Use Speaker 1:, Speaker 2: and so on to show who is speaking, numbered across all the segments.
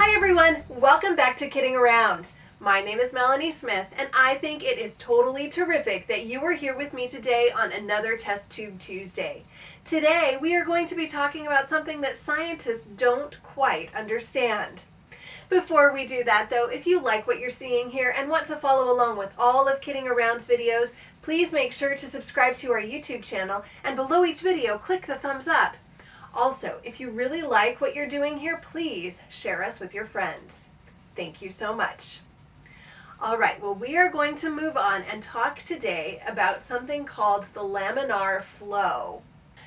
Speaker 1: Hi everyone, welcome back to Kidding Around. My name is Melanie Smith, and I think it is totally terrific that you are here with me today on another Test Tube Tuesday. Today we are going to be talking about something that scientists don't quite understand. Before we do that though, if you like what you're seeing here and want to follow along with all of Kidding Around's videos, please make sure to subscribe to our YouTube channel, and below each video click the thumbs up. Also, if you really like what you're doing here, please share us with your friends. Thank you so much. All right, well, we are going to move on and talk today about something called the laminar flow.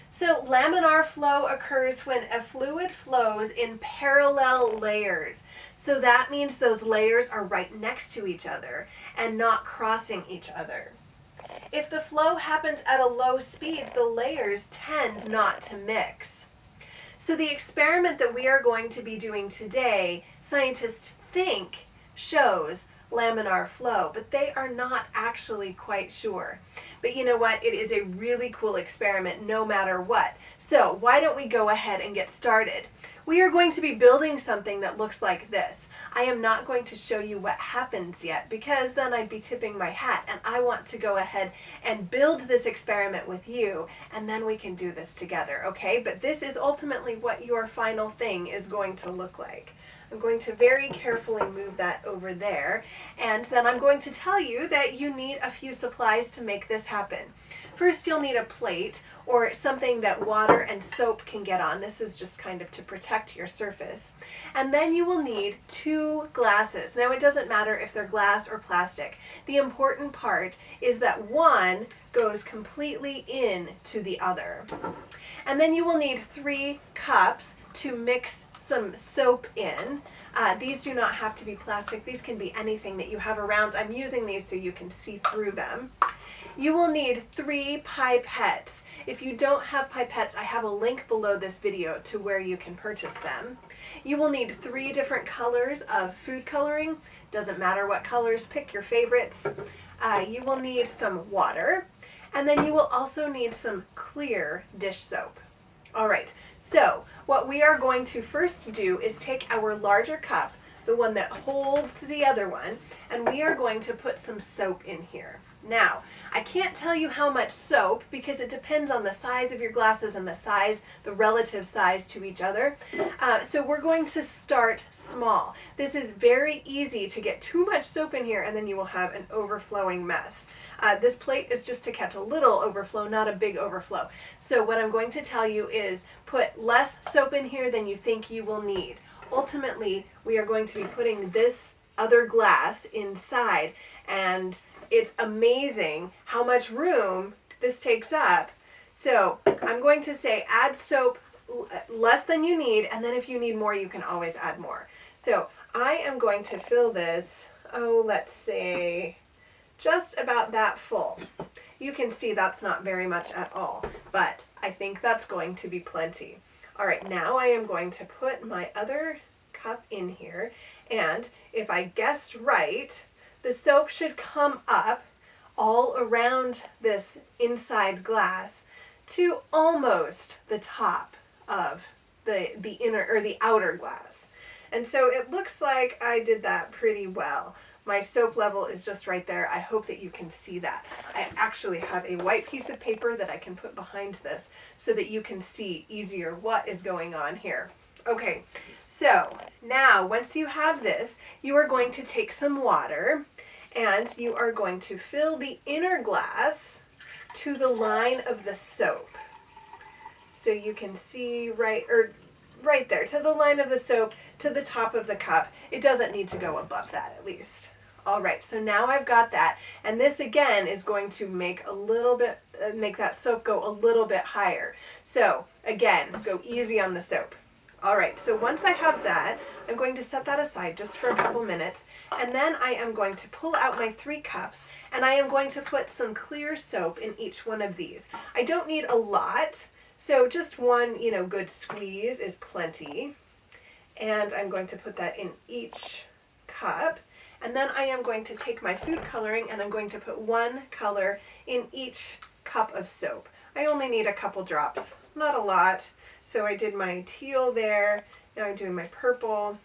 Speaker 1: So laminar flow occurs when a fluid flows in parallel layers. So that means those layers are right next to each other and not crossing each other. If the flow happens at a low speed, the layers tend not to mix. So the experiment that we are going to be doing today, scientists think shows laminar flow, but they are not actually quite sure. But you know what? It is a really cool experiment no matter what. So why don't we go ahead and get started? We are going to be building something that looks like this. I am not going to show you what happens yet because then I'd be tipping my hat, and I want to go ahead and build this experiment with you, and then we can do this together, okay? But this is ultimately what your final thing is going to look like. I'm going to very carefully move that over there, and then I'm going to tell you that you need a few supplies to make this happen. First, you'll need a plate or something that water and soap can get on. This is just kind of to protect your surface. And then you will need 2 glasses. Now, it doesn't matter if they're glass or plastic. The important part is that one goes completely into the other. And then you will need 3 cups to mix some soap in. These do not have to be plastic. These can be anything that you have around. I'm using these so you can see through them. You will need 3 pipettes. If you don't have pipettes, I have a link below this video to where you can purchase them. You will need 3 different colors of food coloring. Doesn't matter what colors, pick your favorites. You will need some water, and then you will also need some clear dish soap. All right, so what we are going to first do is take our larger cup, the one that holds the other one, and we are going to put some soap in here. Now, I can't tell you how much soap because it depends on the size of your glasses and the relative size to each other. So we're going to start small. This is very easy to get too much soap in here, and then you will have an overflowing mess. This plate is just to catch a little overflow, not a big overflow. So what I'm going to tell you is put less soap in here than you think you will need. Ultimately, we are going to be putting this other glass inside, and it's amazing how much room this takes up. So I'm going to say add soap less than you need, and then if you need more, you can always add more. So I am going to fill this, let's say, just about that full. You can see that's not very much at all, but I think that's going to be plenty. All right, now I am going to put my other cup in here, and if I guessed right, the soap should come up all around this inside glass to almost the top of the inner or the outer glass. And so it looks like I did that pretty well. My soap level is just right there. I hope that you can see that. I actually have a white piece of paper that I can put behind this so that you can see easier what is going on here. Okay, so now once you have this, you are going to take some water and you are going to fill the inner glass to the line of the soap. So you can see right there, to the line of the soap, to the top of the cup. It doesn't need to go above that, at least. All right, so now I've got that, and this again is going to make that soap go a little bit higher. So again, go easy on the soap. All right, so once I have that, I'm going to set that aside just for a couple minutes, and then I am going to pull out my 3 cups, and I am going to put some clear soap in each one of these. I don't need a lot, so just one, good squeeze is plenty. And I'm going to put that in each cup. And then I am going to take my food coloring and I'm going to put 1 color in each cup of soap. I only need a couple drops, not a lot. So I did my teal there, now I'm doing my purple,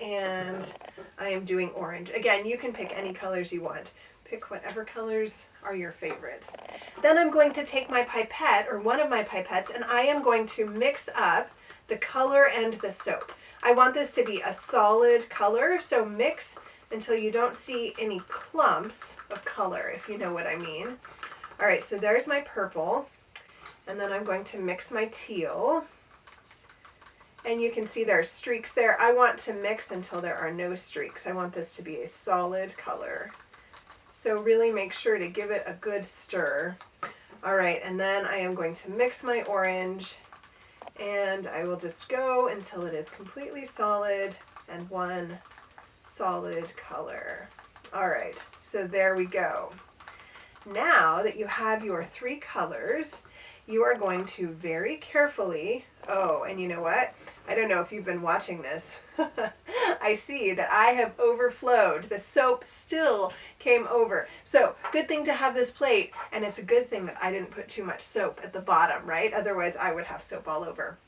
Speaker 1: and I am doing orange. Again, you can pick any colors you want. Pick whatever colors are your favorites. Then I'm going to take my pipette, or one of my pipettes, and I am going to mix up the color and the soap. I want this to be a solid color, so mix until you don't see any clumps of color, if you know what I mean. All right, so there's my purple, and then I'm going to mix my teal. And you can see there are streaks there. I want to mix until there are no streaks. I want this to be a solid color. So really make sure to give it a good stir. All right, and then I am going to mix my orange, and I will just go until it is completely solid and one solid color. All right, so there we go. Now that you have your three colors, you are going to very carefully, oh, and you know what? I don't know if you've been watching this. I see that I have overflowed. The soap still came over. So good thing to have this plate, and it's a good thing that I didn't put too much soap at the bottom, right? Otherwise I would have soap all over.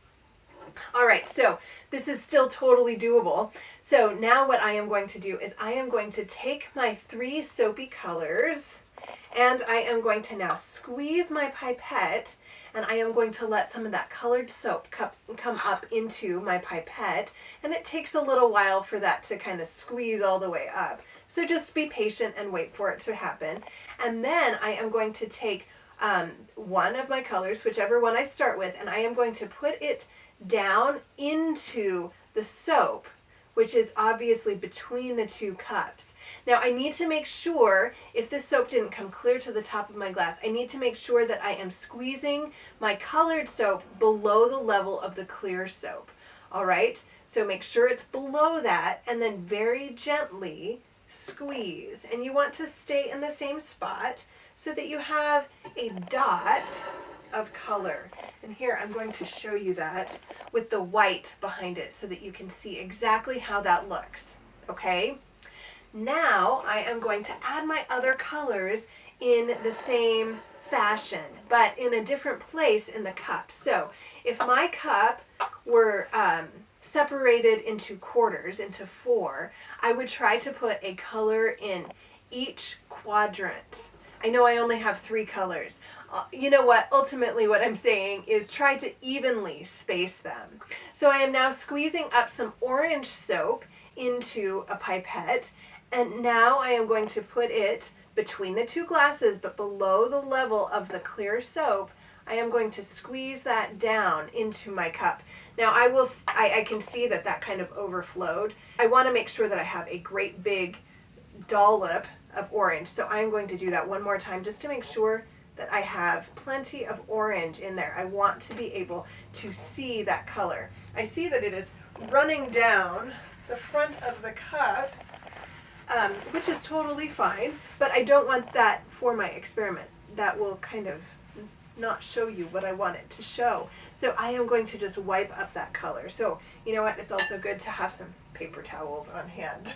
Speaker 1: All right, so this is still totally doable. So now what I am going to do is I am going to take my three soapy colors, and I am going to now squeeze my pipette, and I am going to let some of that colored soap come up into my pipette, and it takes a little while for that to kind of squeeze all the way up. So just be patient and wait for it to happen. And then I am going to take one of my colors, whichever one I start with, and I am going to put it down into the soap, which is obviously between the two cups. Now I need to make sure, if this soap didn't come clear to the top of my glass, I need to make sure that I am squeezing my colored soap below the level of the clear soap. All right, so make sure it's below that, and then very gently squeeze. And you want to stay in the same spot so that you have a dot of color. And here I'm going to show you that with the white behind it so that you can see exactly how that looks. Okay? Now I am going to add my other colors in the same fashion, but in a different place in the cup. So if my cup were separated into quarters, into four, I would try to put a color in each quadrant. I know I only have three colors. You know what? Ultimately what I'm saying is try to evenly space them. So I am now squeezing up some orange soap into a pipette, and now I am going to put it between the two glasses but below the level of the clear soap. I am going to squeeze that down into my cup. Now I can see that that kind of overflowed. I want to make sure that I have a great big dollop of orange. So I'm going to do that one more time just to make sure that I have plenty of orange in there. I want to be able to see that color. I see that it is running down the front of the cup, which is totally fine, but I don't want that for my experiment. That will kind of not show you what I want it to show. So I am going to just wipe up that color. So you know what? It's also good to have some paper towels on hand.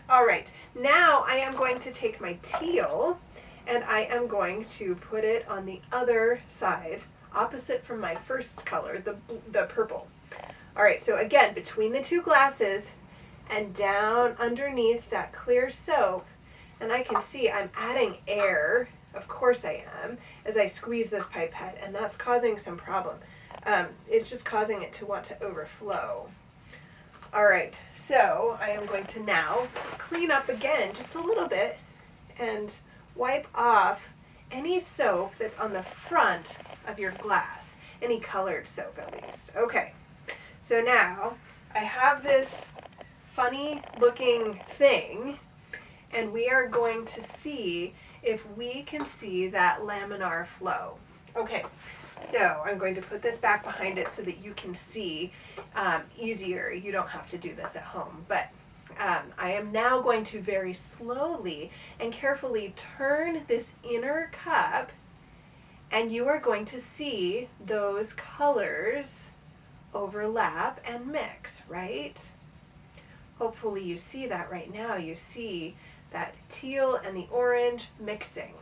Speaker 1: All right, now I am going to take my teal, and I am going to put it on the other side, opposite from my first color, the purple. All right, so again, between the two glasses and down underneath that clear soap, and I can see I'm adding air, of course I am, as I squeeze this pipette, and that's causing some problem. It's just causing it to want to overflow. All right, so I am going to now clean up again just a little bit and wipe off any soap that's on the front of your glass, any colored soap at least. Okay, so now I have this funny looking thing, and we are going to see if we can see that laminar flow. Okay, so I'm going to put this back behind it so that you can see easier. You don't have to do this at home, but I am now going to very slowly and carefully turn this inner cup, and you are going to see those colors overlap and mix, right? Hopefully you see that right now. You see that teal and the orange mixing.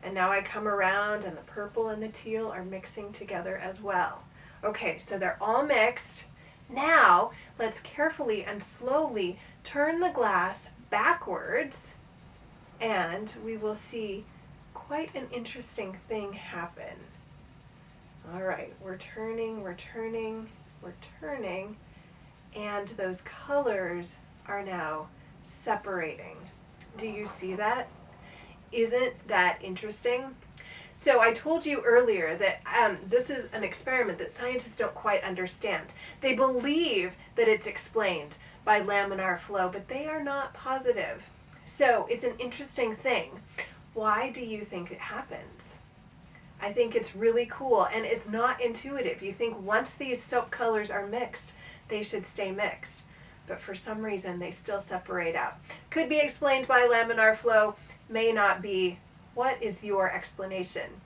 Speaker 1: And now I come around and the purple and the teal are mixing together as well. Okay, so they're all mixed. Now, let's carefully and slowly turn the glass backwards, and we will see quite an interesting thing happen. All right, we're turning, and those colors are now separating. Do you see that? Isn't that interesting? So I told you earlier that this is an experiment that scientists don't quite understand. They believe that it's explained by laminar flow, but they are not positive. So it's an interesting thing. Why do you think it happens? I think it's really cool, and it's not intuitive. You think once these soap colors are mixed, they should stay mixed. But for some reason, they still separate out. Could be explained by laminar flow, may not be. What is your explanation?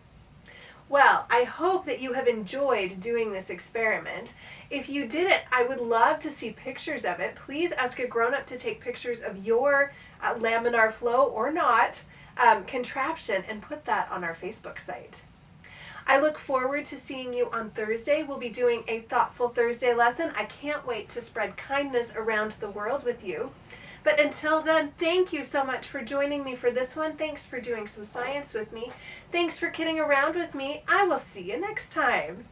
Speaker 1: Well, I hope that you have enjoyed doing this experiment. If you didn't, I would love to see pictures of it. Please ask a grown-up to take pictures of your laminar flow or not contraption and put that on our Facebook site. I look forward to seeing you on Thursday. We'll be doing a Thoughtful Thursday lesson. I can't wait to spread kindness around the world with you. But until then, thank you so much for joining me for this one. Thanks for doing some science with me. Thanks for kidding around with me. I will see you next time.